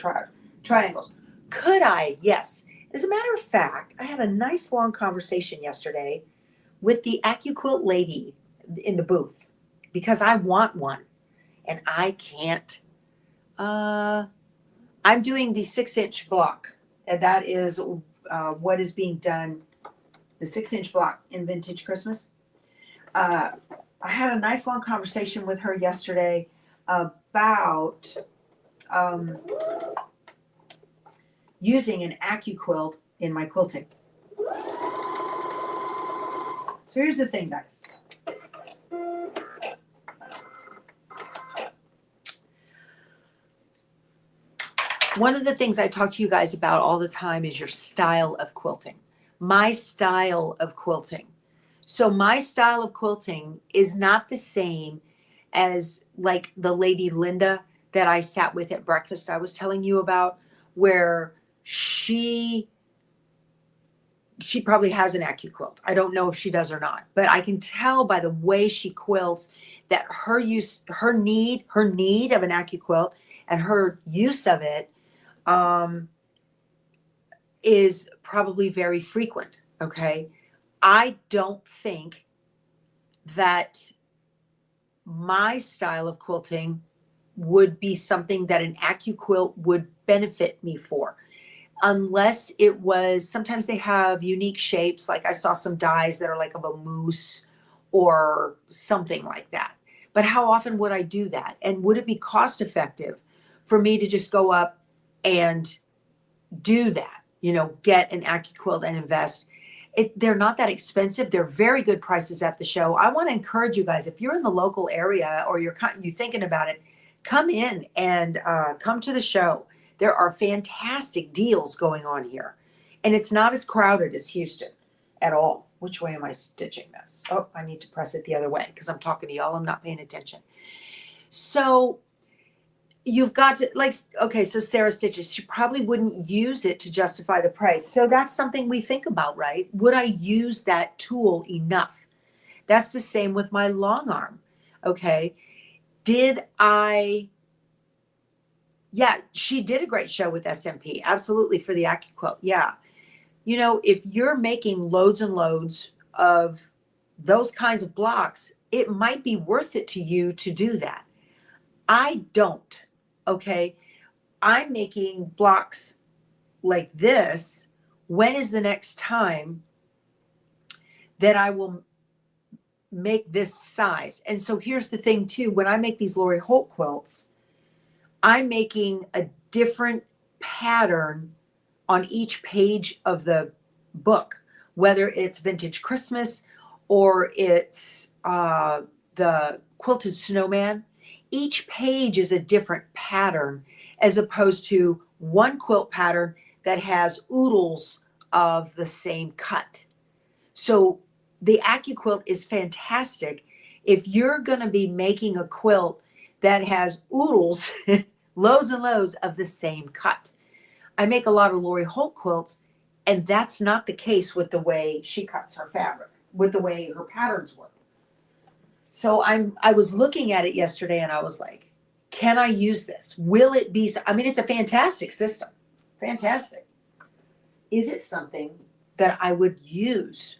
triangles? Could I? Yes. As a matter of fact, I had a nice long conversation yesterday with the AccuQuilt lady in the booth because I want one and I can't. I'm doing the 6-inch block, and that is what is being done, the 6-inch block in Vintage Christmas. I had a nice long conversation with her yesterday about using an AccuQuilt in my quilting. So here's the thing, guys. One of the things I talk to you guys about all the time is your style of quilting. My style of quilting. So my style of quilting is not the same as like the lady Linda that I sat with at breakfast I was telling you about, where she probably has an AccuQuilt. I don't know if she does or not, but I can tell by the way she quilts that her need of an AccuQuilt and her use of it is probably very frequent. Okay. I don't think that my style of quilting would be something that an AccuQuilt would benefit me for, unless it was, sometimes they have unique shapes. Like I saw some dies that are like of a moose or something like that. But how often would I do that? And would it be cost effective for me to just go up and do that, get an AccuQuilt and invest? They're not that expensive. They're very good prices at the show. I want to encourage you guys, if you're in the local area or you're thinking about it, come in and come to the show. There are fantastic deals going on here. And it's not as crowded as Houston at all. Which way am I stitching this? Oh, I need to press it the other way because I'm talking to y'all. I'm not paying attention. So you've got to, like, okay, so Sarah stitches. She probably wouldn't use it to justify the price. So that's something we think about, right? Would I use that tool enough? That's the same with my long arm. Okay. Yeah, she did a great show with SMP. Absolutely, for the AccuQuilt. Yeah. You know, if you're making loads and loads of those kinds of blocks, it might be worth it to you to do that. I don't. Okay. I'm making blocks like this. When is the next time that I will make this size? And so here's the thing too. When I make these Lori Holt quilts, I'm making a different pattern on each page of the book, whether it's Vintage Christmas or it's the Quilted Snowman. Each page is a different pattern as opposed to one quilt pattern that has oodles of the same cut. So the AccuQuilt is fantastic if you're going to be making a quilt that has oodles, loads and loads of the same cut. I make a lot of Lori Holt quilts, and that's not the case with the way she cuts her fabric, with the way her patterns work. So I was looking at it yesterday and I was like, can I use this? Will it be, I mean, it's a fantastic system. Fantastic. Is it something that I would use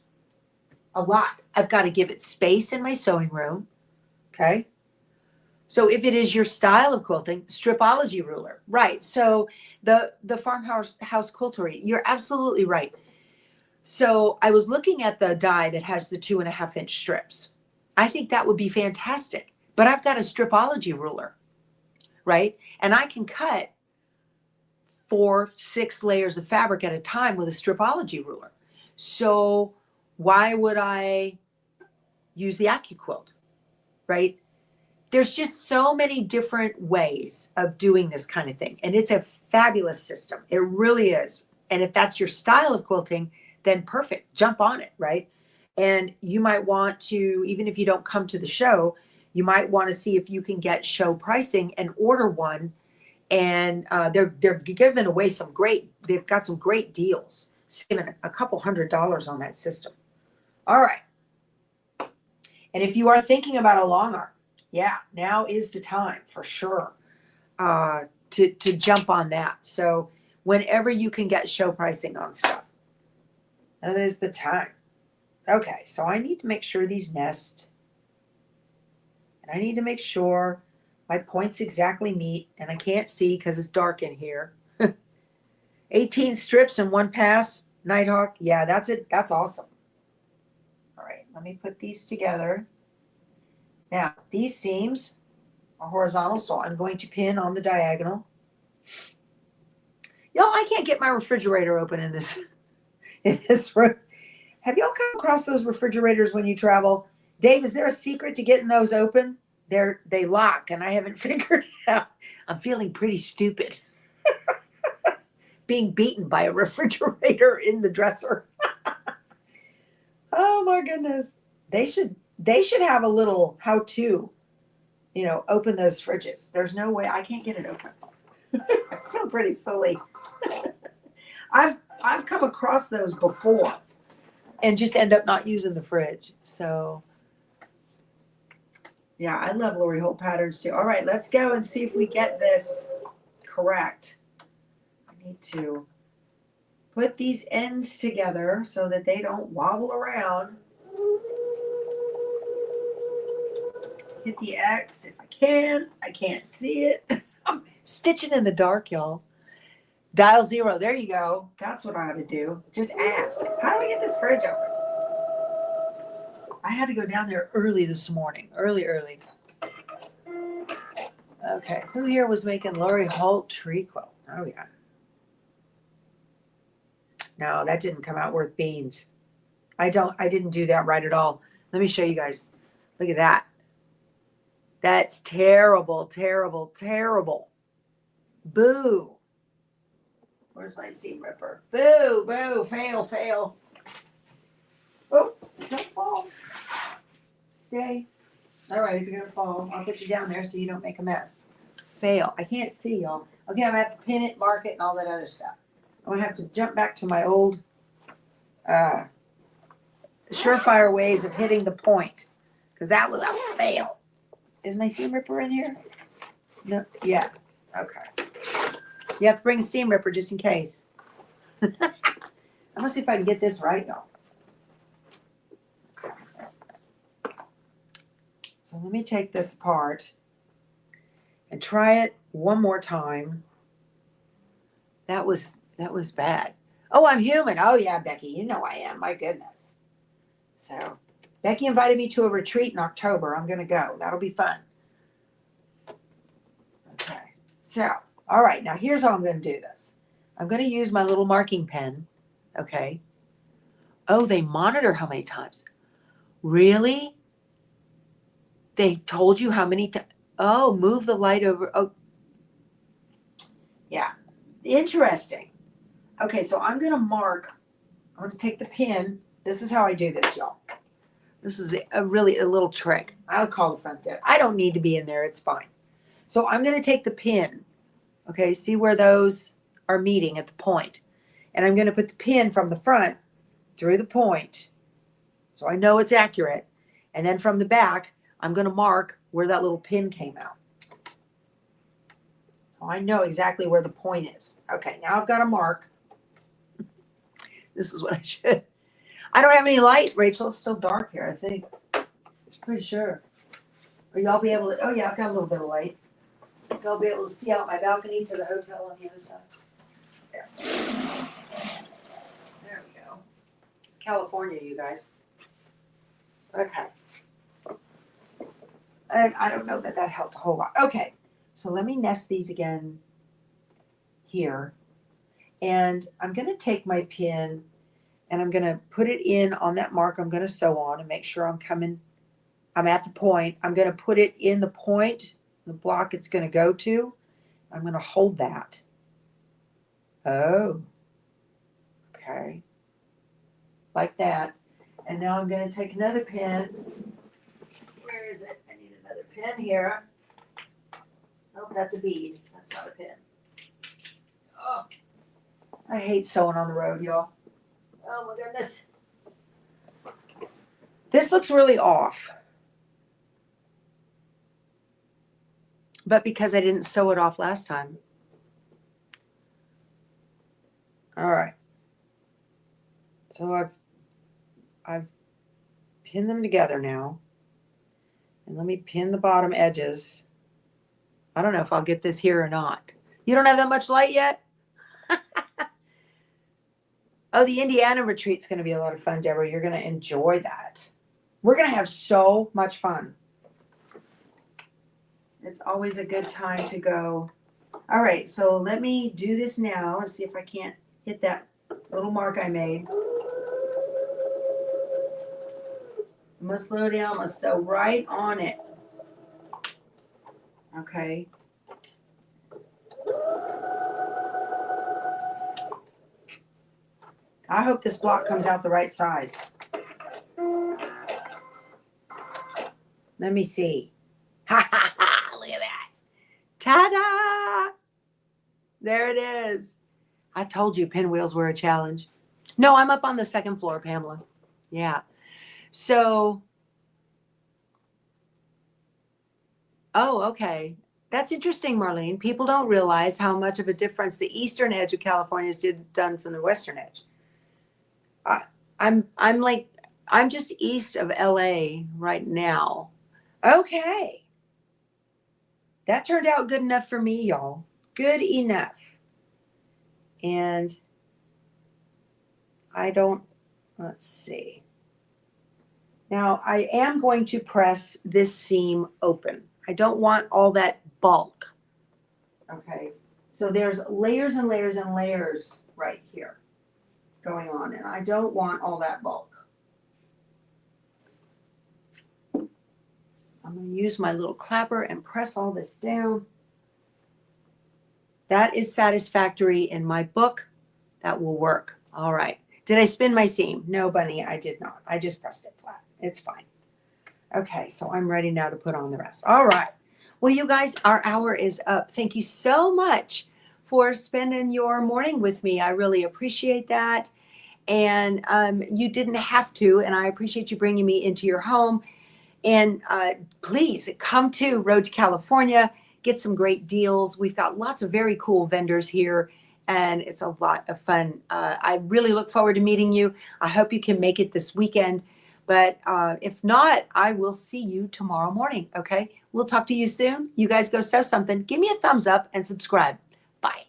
a lot? I've got to give it space in my sewing room. Okay. So if it is your style of quilting, stripology ruler, right? So the farmhouse quiltery, you're absolutely right. So I was looking at the die that has the 2.5-inch strips. I think that would be fantastic, but I've got a stripology ruler, right? And I can cut 4-6 layers of fabric at a time with a stripology ruler. So why would I use the AccuQuilt, right? There's just so many different ways of doing this kind of thing. And it's a fabulous system. It really is. And if that's your style of quilting, then perfect. Jump on it, right? And you might want to, even if you don't come to the show, you might want to see if you can get show pricing and order one. And they're giving away they've got some great deals, saving a couple $100 on that system. All right. And if you are thinking about a long arm, yeah, now is the time for sure to jump on that. So whenever you can get show pricing on stuff, that is the time. Okay, so I need to make sure these nest. And I need to make sure my points exactly meet. And I can't see because it's dark in here. 18 strips in one pass, Nighthawk. Yeah, that's it. That's awesome. All right, let me put these together. Now, these seams are horizontal, so I'm going to pin on the diagonal. Y'all, I can't get my refrigerator open in this room. Have y'all come across those refrigerators when you travel? Dave, is there a secret to getting those open? They lock, and I haven't figured it out. I'm feeling pretty stupid. Being beaten by a refrigerator in the dresser. Oh my goodness. They should have a little how-to, open those fridges. There's no way I can't get it open. I feel pretty silly. I've come across those before and just end up not using the fridge. So yeah, I love Lori Holt patterns too. All right, let's go and see if we get this correct. I need to put these ends together so that they don't wobble around. Hit the X if I can. I can't see it. I'm stitching in the dark, y'all. Dial 0. There you go. That's what I ought to do. Just ask. How do I get this fridge open? I had to go down there early this morning. Early. Okay. Who here was making Lori Holt tree quilt? Oh, yeah. No, that didn't come out worth beans. I didn't do that right at all. Let me show you guys. Look at that. That's terrible, terrible, terrible. Boo. Where's my seam ripper? Boo, boo, fail, fail. Oh, don't fall. Stay. All right, if you're gonna fall, I'll put you down there so you don't make a mess. Fail. I can't see, y'all. Okay, I'm gonna have to pin it, mark it, and all that other stuff. I'm gonna have to jump back to my old surefire ways of hitting the point, because that was a fail. Is my seam ripper in here? No. Yeah. Okay. You have to bring a seam ripper just in case. I'm gonna see if I can get this right, y'all. Okay. So let me take this apart and try it one more time. That was bad. Oh, I'm human. Oh yeah, Becky, you know I am. My goodness. So Becky invited me to a retreat in October. I'm gonna go. That'll be fun. Okay. So, all right, now here's how I'm gonna do this. I'm gonna use my little marking pen. Okay. Oh, they monitor how many times. Really? They told you how many times? Oh, move the light over. Oh, yeah. Interesting. Okay, so I'm going to take the pin. This is how I do this, y'all. This is a little trick. I'll call the front desk. I don't need to be in there. It's fine. So I'm going to take the pin. Okay, see where those are meeting at the point. And I'm going to put the pin from the front through the point, so I know it's accurate. And then from the back, I'm going to mark where that little pin came out. So I know exactly where the point is. Okay, now I've got a mark. This is what I should. I don't have any light, Rachel. It's still dark here, I think. I'm pretty sure. Or y'all be able to, oh yeah, I've got a little bit of light. Y'all be able to see out my balcony to the hotel on the other side. There. There we go. It's California, you guys. Okay. I don't know that helped a whole lot. Okay, so let me nest these again here. And I'm going to take my pin and I'm going to put it in on that mark I'm going to sew on and make sure I'm at the point. I'm going to put it in the point, the block it's going to go to. I'm going to hold that. Oh, okay. Like that. And now I'm going to take another pin. Where is it? I need another pin here. Oh, that's a bead. That's not a pin. Oh, I hate sewing on the road, y'all. Oh my goodness. This looks really off. But because I didn't sew it off last time. All right. So I've pinned them together now. And let me pin the bottom edges. I don't know if I'll get this here or not. You don't have that much light yet? Oh, the Indiana retreat's going to be a lot of fun, Deborah. You're going to enjoy that. We're going to have so much fun. It's always a good time to go. All right, so let me do this now and see if I can't hit that little mark I made. I'm going to slow down. I'm going to sew right on it. Okay. I hope this block comes out the right size. Let me see. Ha ha ha! Look at that. Ta-da! There it is. I told you pinwheels were a challenge. No, I'm up on the second floor, Pamela. Yeah. So, oh, okay. That's interesting, Marlene. People don't realize how much of a difference the eastern edge of California has done from the western edge. I'm just east of LA right now. Okay. That turned out good enough for me, y'all. Good enough. And let's see. Now I am going to press this seam open. I don't want all that bulk. Okay. So there's layers and layers and layers right here going on, and I don't want all that bulk. I'm going to use my little clapper and press all this down. That is satisfactory in my book. That will work. All right. Did I spin my seam? No, Bunny, I did not. I just pressed it flat. It's fine. Okay, so I'm ready now to put on the rest. All right. Well, you guys, our hour is up. Thank you so much for spending your morning with me. I really appreciate that. And you didn't have to, and I appreciate you bringing me into your home. And please come to Road to California, get some great deals. We've got lots of very cool vendors here, and it's a lot of fun. I really look forward to meeting you. I hope you can make it this weekend. But if not, I will see you tomorrow morning. Okay. We'll talk to you soon. You guys go sew something. Give me a thumbs up and subscribe. Bye.